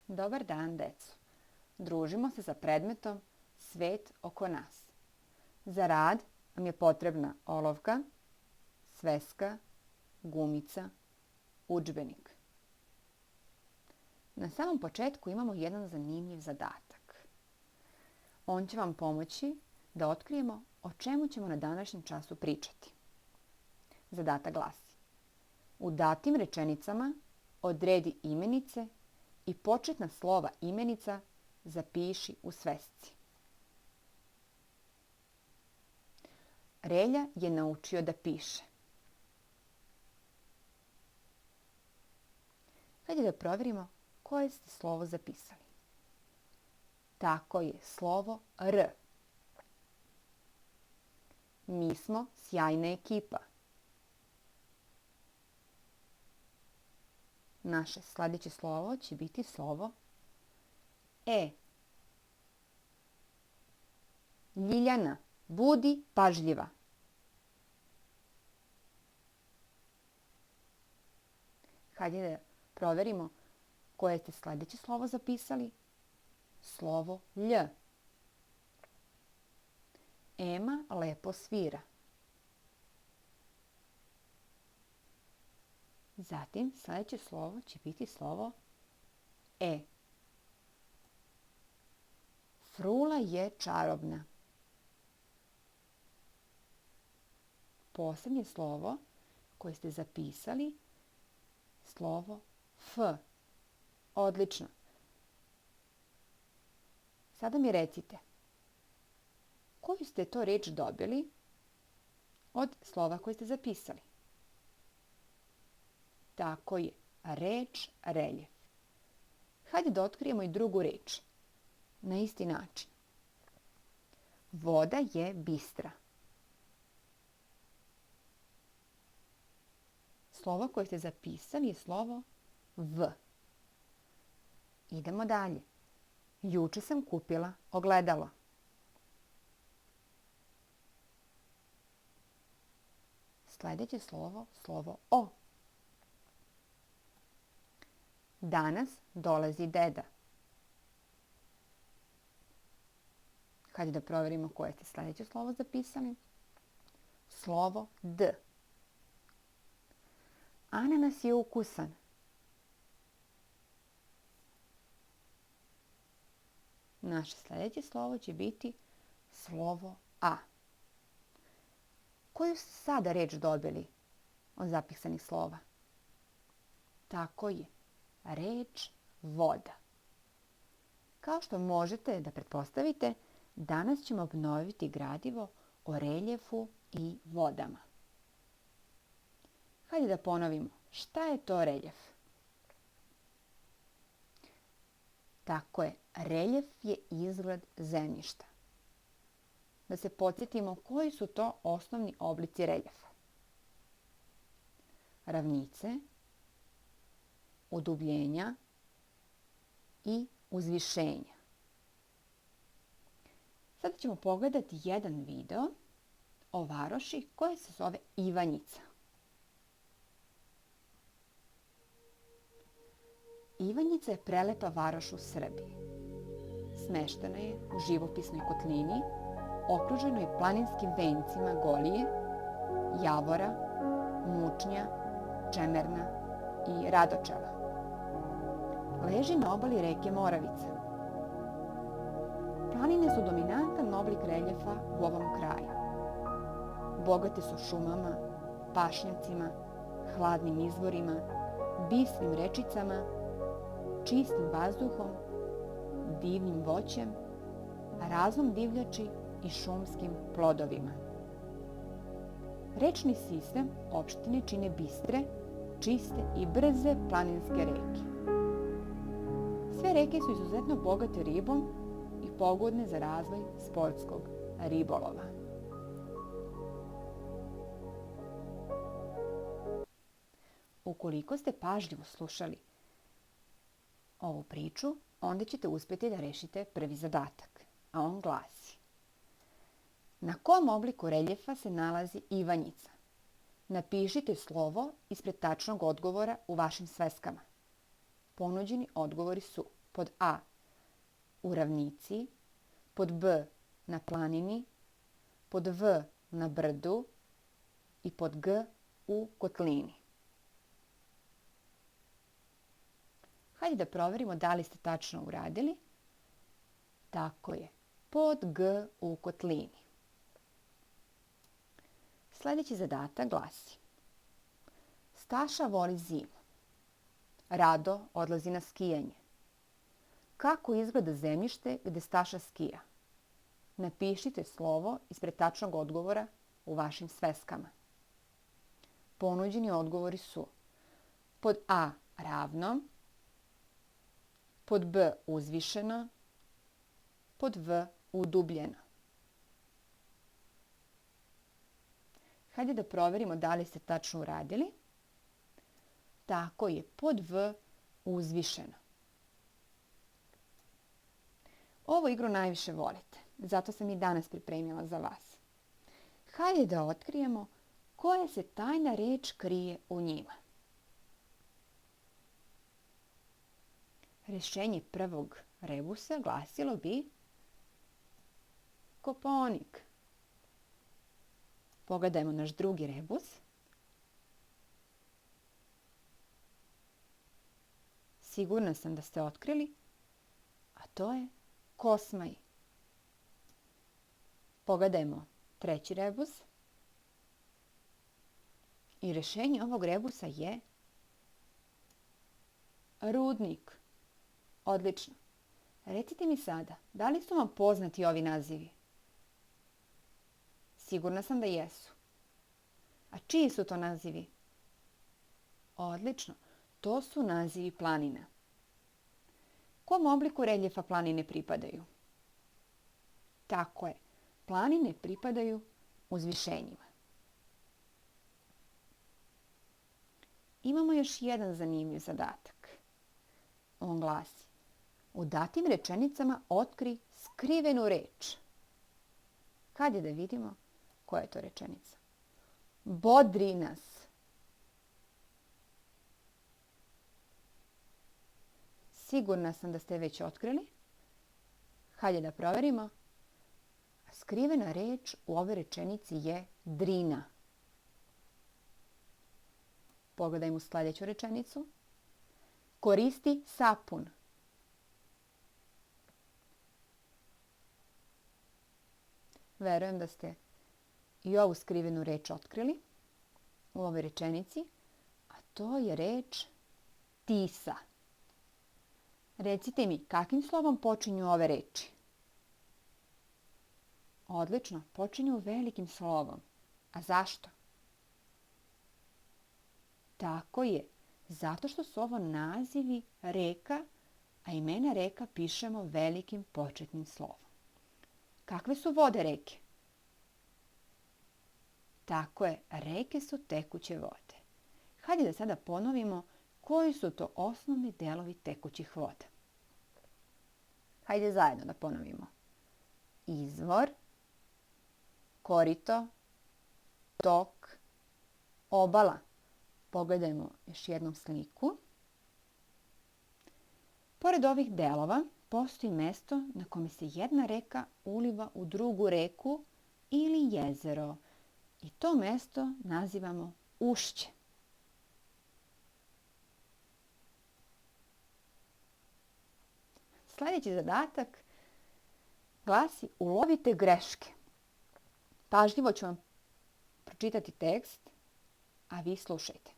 Dobar dan, deco. Družimo se sa predmetom Svet oko nas. Za rad nam je potrebna olovka, sveska, gumica, udžbenik. Na samom početku imamo jedan zanimljiv zadatak. On će vam pomoći da otkrijemo o čemu ćemo na današnjem času pričati. Zadatak glasi: u datim rečenicama odredi imenice i početna slova imenica zapiši u svesci. Relja je naučio da piše. Hajde da provjerimo koje ste slovo zapisali. Tako je, slovo R. Mi smo sjajna ekipa. Naše sljedeće slovo će biti slovo E. Ljiljana, budi pažljiva. Hajde da provjerimo koje ste sljedeće slovo zapisali. Slovo Lj. Ema lepo svira. Zatim sljedeće slovo će biti slovo E. Frula je čarobna. Posljednje slovo koje ste zapisali, slovo F. Odlično. Sada mi recite, koju ste to reč dobili od slova koje ste zapisali? Tako je, reč reljef. Hajde da otkrijemo i drugu reč. Na isti način. Voda je bistra. Slovo koje ste zapisali je slovo V. Idemo dalje. Juče sam kupila ogledalo. Sljedeće slovo, slovo O. Danas dolazi deda. Hajde da provjerimo koje ste sljedeće slovo zapisali. Slovo D. Ananas je ukusan. Naše sljedeće slovo će biti slovo A. Koju ste sada reč dobili od zapisanih slova? Tako je, reč voda. Kao što možete da pretpostavite, danas ćemo obnoviti gradivo o reljefu i vodama. Hajde da ponovimo. Šta je to reljef? Tako je, reljef je izgled zemljišta. Da se podsjetimo koji su to osnovni oblici reljefa. Ravnice, udubljenja i uzvišenja. Sada ćemo pogledati jedan video o varoši koja se zove Ivanjica. Ivanjica je prelepa varoš u Srbiji. Smeštena je u živopisnoj kotlini, okruženoj planinskim vencima Golije, Javora, Mučnja, Čemerna i Radočela. Leži na obali reke Moravice. Planine su dominantan oblik reljefa u ovom kraju. Bogate su šumama, pašnjacima, hladnim izvorima, bistrim rečicama, čistim vazduhom, divnim voćem, raznom divljači i šumskim plodovima. Rečni sistem opštine čine bistre, čiste i brze planinske reke. Sve reke su izuzetno bogate ribom i pogodne za razvoj sportskog ribolova. Ukoliko ste pažljivo slušali ovu priču, onda ćete uspjeti da rešite prvi zadatak, a on glasi: na kom obliku reljefa se nalazi Ivanjica? Napišite slovo ispred tačnog odgovora u vašim sveskama. Ponuđeni odgovori su Pod A u ravnici, pod B na planini, pod V na brdu i pod G u kotlini. Hajde da proverimo da li ste tačno uradili. Tako je, pod G u kotlini. Sljedeći zadatak glasi: Staša voli zimu. Rado odlazi na skijanje. Kako izgleda zemljište gde Staša skija? Napišite slovo ispred tačnog odgovora u vašim sveskama. Ponuđeni odgovori su: pod A ravno, pod B uzvišeno, pod V udubljeno. Hajde da proverimo da li ste tačno uradili. Tako je, pod V uzvišeno. Ovu igru najviše volite, zato sam i danas pripremila za vas. Hajde da otkrijemo koja se tajna reč krije u njima. Rješenje prvog rebusa glasilo bi Kopaonik. Pogledajmo naš drugi rebus. Sigurna sam da ste otkrili, a to je Kosmaj. Pogledajmo treći rebus. I rješenje ovog rebusa je Rudnik. Odlično. Recite mi sada, da li su vam poznati ovi nazivi? Sigurna sam da jesu. A čiji su to nazivi? Odlično. To su nazivi planina. Kom obliku reljefa planine pripadaju? Tako je. Planine pripadaju uzvišenjima. Imamo još jedan zanimljiv zadatak. On glasi: u datim rečenicama otkri skrivenu reč. Kad je da vidimo koja je to rečenica? Bodri nas. Sigurna sam da ste već otkrili. Hajde da proverimo. Skrivena reč u ovoj rečenici je drina. Pogledajmo sljedeću rečenicu. Koristi sapun. Verujem da ste i ovu skrivenu reč otkrili u ovoj rečenici, a to je reč tisa. Recite mi, kakvim slovom počinju ove reči? Odlično, počinju velikim slovom. A zašto? Tako je, zato što su ovo nazivi reka, a imena reka pišemo velikim početnim slovom. Kakve su vode reke? Tako je, reke su tekuće vode. Hajde da sada ponovimo koji su to osnovni delovi tekućih voda. Hajde zajedno da ponovimo. Izvor, korito, tok, obala. Pogledajmo još jednom sliku. Pored ovih delova postoji mesto na kome se jedna reka uliva u drugu reku ili jezero. I to mesto nazivamo ušće. Sljedeći zadatak glasi: ulovite greške. Pažljivo ću vam pročitati tekst, a vi slušajte.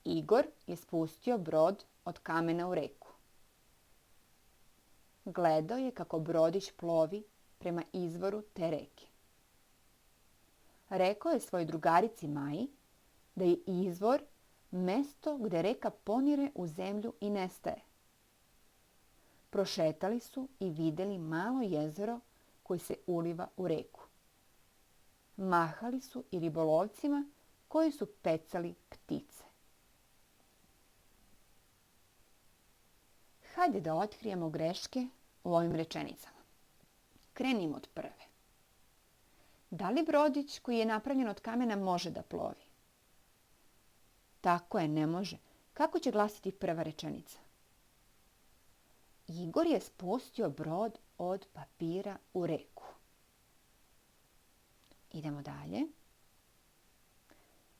Igor je spustio brod od kamena u reku. Gledao je kako brodić plovi prema izvoru te reke. Rekao je svojoj drugarici Maji da je izvor mesto gde reka ponire u zemlju i nestaje. Prošetali su i vidjeli malo jezero koje se uliva u reku. Mahali su i ribolovcima koji su pecali ptice. Hajde da otkrijemo greške u ovim rečenicama. Krenimo od prve. Da li brodić koji je napravljen od kamena može da plovi? Tako je, ne može. Kako će glasiti prva rečenica? Igor je spustio brod od papira u reku. Idemo dalje.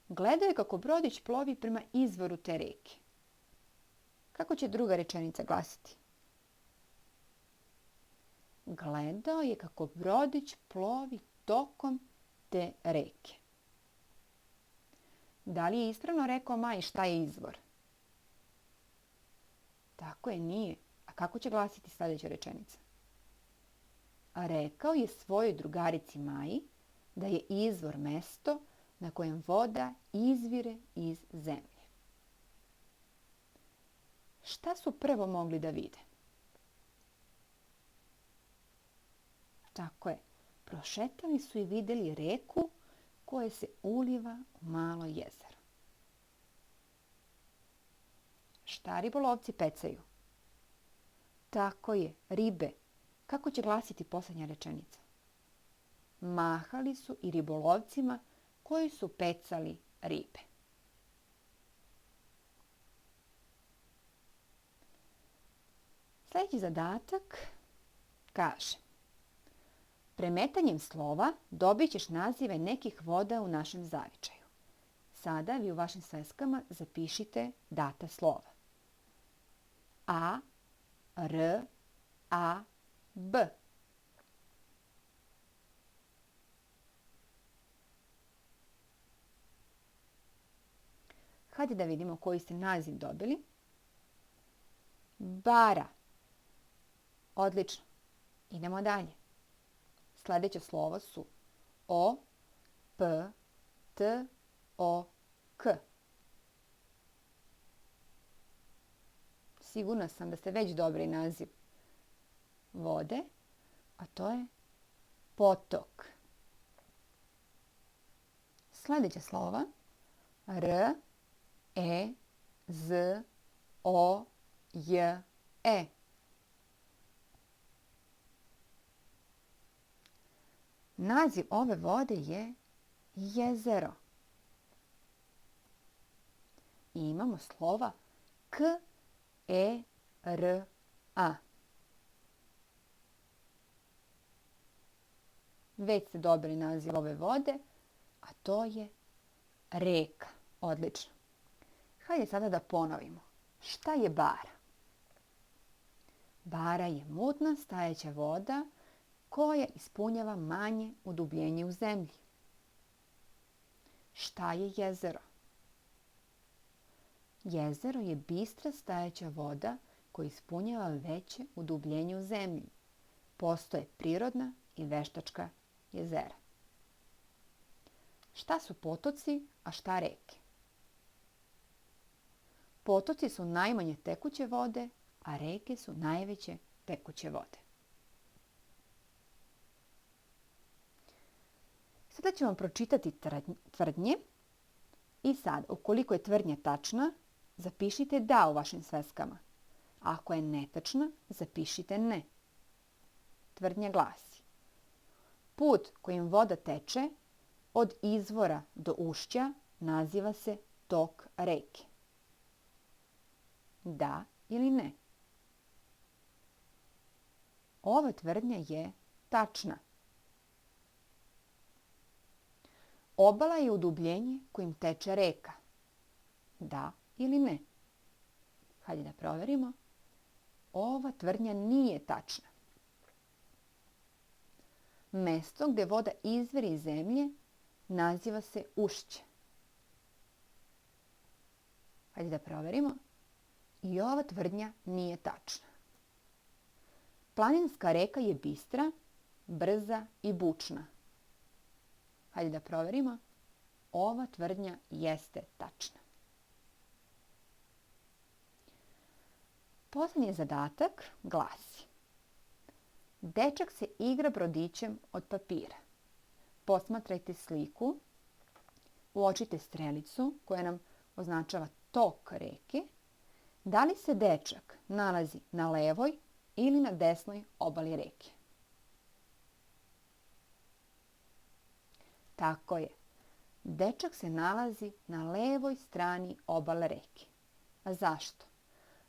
Gledao je kako brodić plovi prema izvoru te reke. Kako će druga rečenica glasiti? Gledao je kako brodić plovi tokom te reke. Da li je ispravno rekao Maji šta je izvor? Tako je, nije. A kako će glasiti sljedeća rečenica? Rekao je svojoj drugarici Maji da je izvor mesto na kojem voda izvire iz zemlje. Šta su prvo mogli da vide? Tako je. Prošetali su i vidjeli reku koja se uliva u malo jezero. Šta ribolovci pecaju? Tako je, ribe. Kako će glasiti posljednja rečenica? Mahali su i ribolovcima koji su pecali ribe. Sljedeći zadatak kaže: premetanjem slova dobit ćeš nazive nekih voda u našem zavičaju. Sada vi u vašim sveskama zapišite data slova. A, R, A, B. Hajde da vidimo koji ste naziv dobili. Bara. Odlično. Idemo dalje. Sljedeća slova su O, P, T, O, K. Sigurna sam da ste već dobili naziv vode, a to je potok. Sljedeća slova R, E, Z, O, J, E. Naziv ove vode je jezero. I imamo slova K, E, R, A. Već ste dobili naziv ove vode, a to je reka. Odlično. Hajde sada da ponovimo. Šta je bara? Bara je mutna stajeća voda koja ispunjava manje udubljenje u zemlji. Šta je jezero? Jezero je bistra stajeća voda koja ispunjava veće udubljenje u zemlji. Postoje prirodna i veštačka jezera. Šta su potoci, a šta reke? Potoci su najmanje tekuće vode, a reke su najveće tekuće vode. Sada ću vam pročitati tvrdnje i sad, ukoliko je tvrdnja tačna, zapišite da u vašim sveskama. Ako je netačna, zapišite ne. Tvrdnja glasi: put kojim voda teče od izvora do ušća naziva se tok reke. Da ili ne? Ova tvrdnja je tačna. Obala je udubljenje kojim teče reka. Da ili ne? Hajde da provjerimo. Ova tvrdnja nije tačna. Mesto gdje voda izvire iz zemlje naziva se ušće. Hajde da provjerimo. I ova tvrdnja nije tačna. Planinska reka je bistra, brza i bučna. Hajde da provjerimo. Ova tvrdnja jeste tačna. Posljednji zadatak glasi: dečak se igra brodićem od papira. Posmatrajte sliku, uočite strelicu koja nam označava tok reke. Da li se dečak nalazi na levoj ili na desnoj obali reke? Tako je. Dečak se nalazi na levoj strani obale reke. A zašto?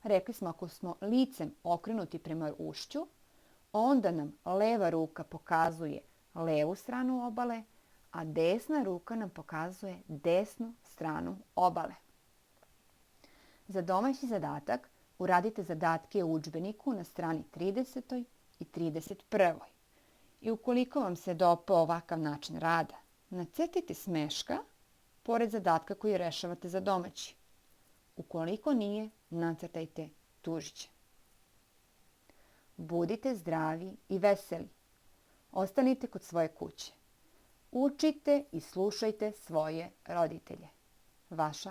Rekli smo ako smo licem okrenuti prema ušću, onda nam leva ruka pokazuje levu stranu obale, a desna ruka nam pokazuje desnu stranu obale. Za domaći zadatak uradite zadatke u udžbeniku na strani 30. i 31. I ukoliko vam se dopao ovakav način rada, nacrtajte smeška pored zadatka koji rešavate za domaći. Ukoliko nije, nacrtajte tužiće. Budite zdravi i veseli. Ostanite kod svoje kuće. Učite i slušajte svoje roditelje. Vaša